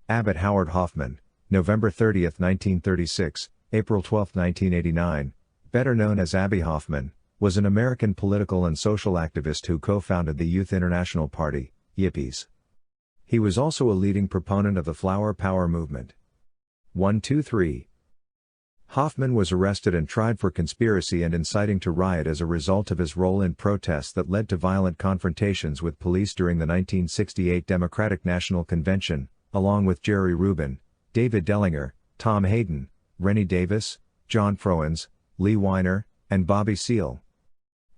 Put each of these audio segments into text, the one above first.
Abbot Howard Hoffman, November 30, 1936, April 12, 1989, better known as Abbie Hoffman, was an American political and social activist who co-founded the Youth International Party, Yippies. He was also a leading proponent of the Flower Power movement. 1-2-3. Hoffman was arrested and tried for conspiracy and inciting to riot as a result of his role in protests that led to violent confrontations with police during the 1968 Democratic National Convention, along with Jerry Rubin, David Dellinger, Tom Hayden, Rennie Davis, John Froines, Lee Weiner, and Bobby Seale.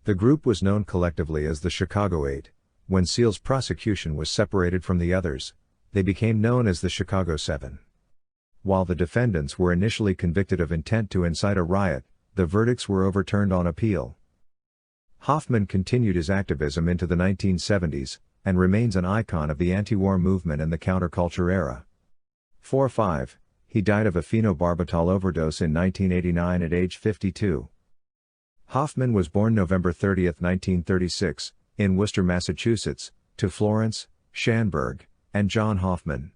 The group was known collectively as the Chicago Eight. When Seale's prosecution was separated from the others, they became known as the Chicago Seven. While the defendants were initially convicted of intent to incite a riot, the verdicts were overturned on appeal. Hoffman continued his activism into the 1970s, and remains an icon of the anti-war movement and the counterculture era. 4-5. He died of a phenobarbital overdose in 1989 at age 52. Hoffman was born November 30, 1936, in Worcester, Massachusetts, to Florence, Schanberg, and John Hoffman.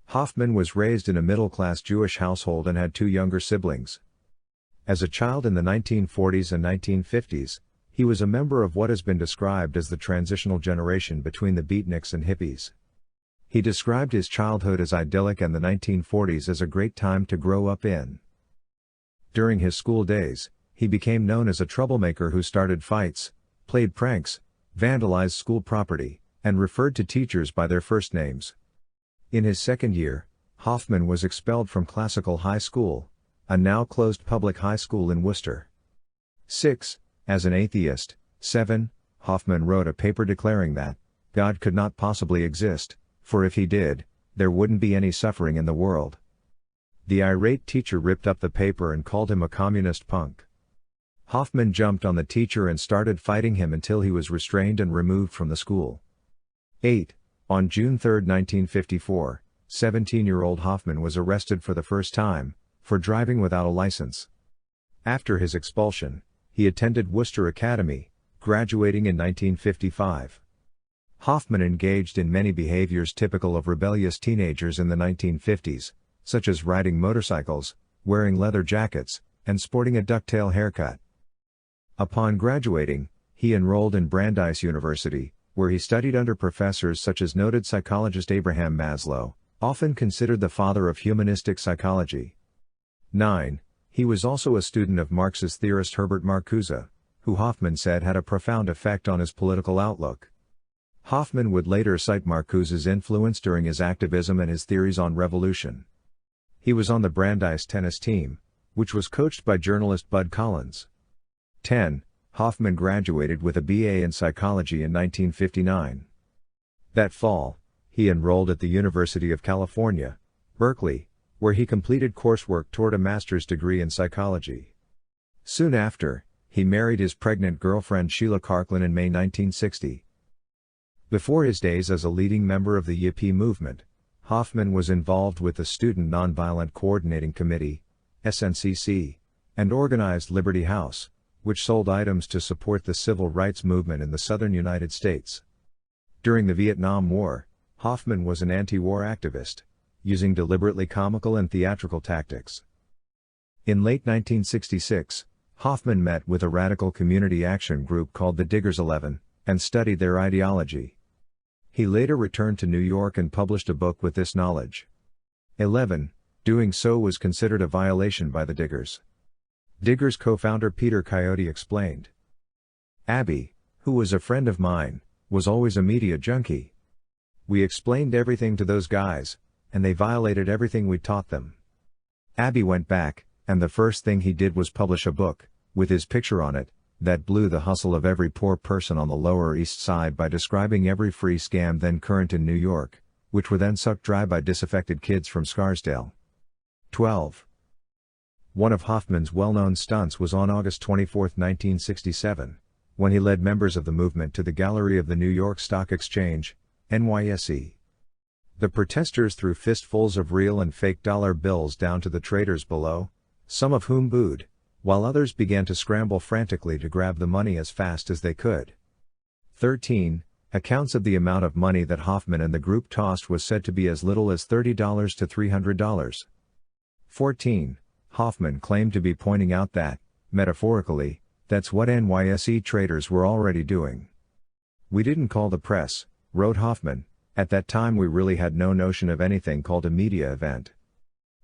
Hoffman was raised in a middle-class Jewish household and had two younger siblings. As a child in the 1940s and 1950s, he was a member of what has been described as the transitional generation between the beatniks and hippies. He described his childhood as idyllic and the 1940s as a great time to grow up in. During his school days, he became known as a troublemaker who started fights, played pranks, vandalized school property, and referred to teachers by their first names. In his second year, Hoffman was expelled from Classical High School, a now closed public high school in Worcester. 6. As an atheist. 7. Hoffman wrote a paper declaring that God could not possibly exist, for if he did, there wouldn't be any suffering in the world. The irate teacher ripped up the paper and called him a communist punk. Hoffman jumped on the teacher and started fighting him until he was restrained and removed from the school. 8. On June 3, 1954, 17-year-old Hoffman was arrested for the first time, for driving without a license. After his expulsion, he attended Worcester Academy, graduating in 1955. Hoffman engaged in many behaviors typical of rebellious teenagers in the 1950s, such as riding motorcycles, wearing leather jackets, and sporting a ducktail haircut. Upon graduating, he enrolled in Brandeis University, where he studied under professors such as noted psychologist Abraham Maslow, often considered the father of humanistic psychology. 9. He was also a student of Marxist theorist Herbert Marcuse, who Hoffman said had a profound effect on his political outlook. Hoffman would later cite Marcuse's influence during his activism and his theories on revolution. He was on the Brandeis tennis team, which was coached by journalist Bud Collins. 10. Hoffman graduated with a BA in psychology in 1959. That fall, he enrolled at the University of California, Berkeley, where he completed coursework toward a master's degree in psychology. Soon after, he married his pregnant girlfriend Sheila Karklin in May 1960. Before his days as a leading member of the Yippie movement, Hoffman was involved with the Student Nonviolent Coordinating Committee, SNCC, and organized Liberty House, which sold items to support the civil rights movement in the southern United States. During the Vietnam War, Hoffman was an anti-war activist, using deliberately comical and theatrical tactics. In late 1966, Hoffman met with a radical community action group called the Diggers 11, and studied their ideology. He later returned to New York and published a book with this knowledge. 11. Doing so was considered a violation by the Diggers. Diggers co-founder Peter Coyote explained. Abbie, who was a friend of mine, was always a media junkie. We explained everything to those guys, and they violated everything we taught them. Abbie went back, and the first thing he did was publish a book, with his picture on it, that blew the hustle of every poor person on the Lower East Side by describing every free scam then current in New York, which were then sucked dry by disaffected kids from Scarsdale. 12. One of Hoffman's well-known stunts was on August 24, 1967, when he led members of the movement to the gallery of the New York Stock Exchange, NYSE. The protesters threw fistfuls of real and fake dollar bills down to the traders below, some of whom booed, while others began to scramble frantically to grab the money as fast as they could. 13. Accounts of the amount of money that Hoffman and the group tossed was said to be as little as $30 to $300. 14. Hoffman claimed to be pointing out that, metaphorically, that's what NYSE traders were already doing. "We didn't call the press," wrote Hoffman. "At that time we really had no notion of anything called a media event.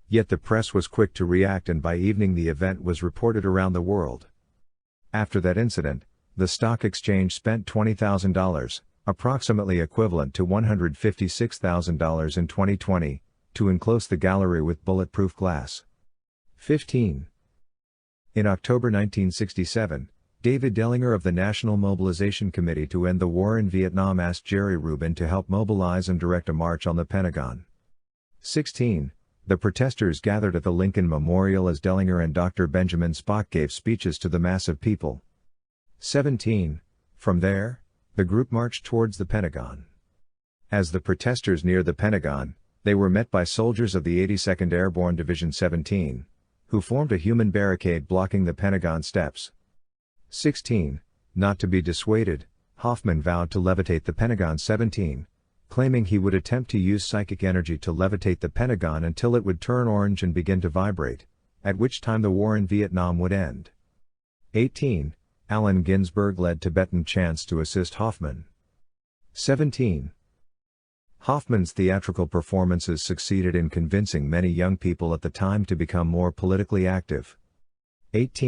Yet the press was quick to react, and by evening the event was reported around the world." After that incident, the stock exchange spent $20,000, approximately equivalent to $156,000 in 2020, to enclose the gallery with bulletproof glass. 15. In October 1967, David Dellinger of the National Mobilization Committee to End the War in Vietnam asked Jerry Rubin to help mobilize and direct a march on the Pentagon. 16. The protesters gathered at the Lincoln Memorial as Dellinger and Dr. Benjamin Spock gave speeches to the mass of people. 17. From there, the group marched towards the Pentagon. As the protesters neared the Pentagon, they were met by soldiers of the 82nd Airborne Division 17, who formed a human barricade blocking the Pentagon steps. 16. Not to be dissuaded, Hoffman vowed to levitate the Pentagon. 17. Claiming he would attempt to use psychic energy to levitate the Pentagon until it would turn orange and begin to vibrate, at which time the war in Vietnam would end. 18. Allen Ginsberg led Tibetan chants to assist Hoffman. 17. Hoffman's theatrical performances succeeded in convincing many young people at the time to become more politically active. 18.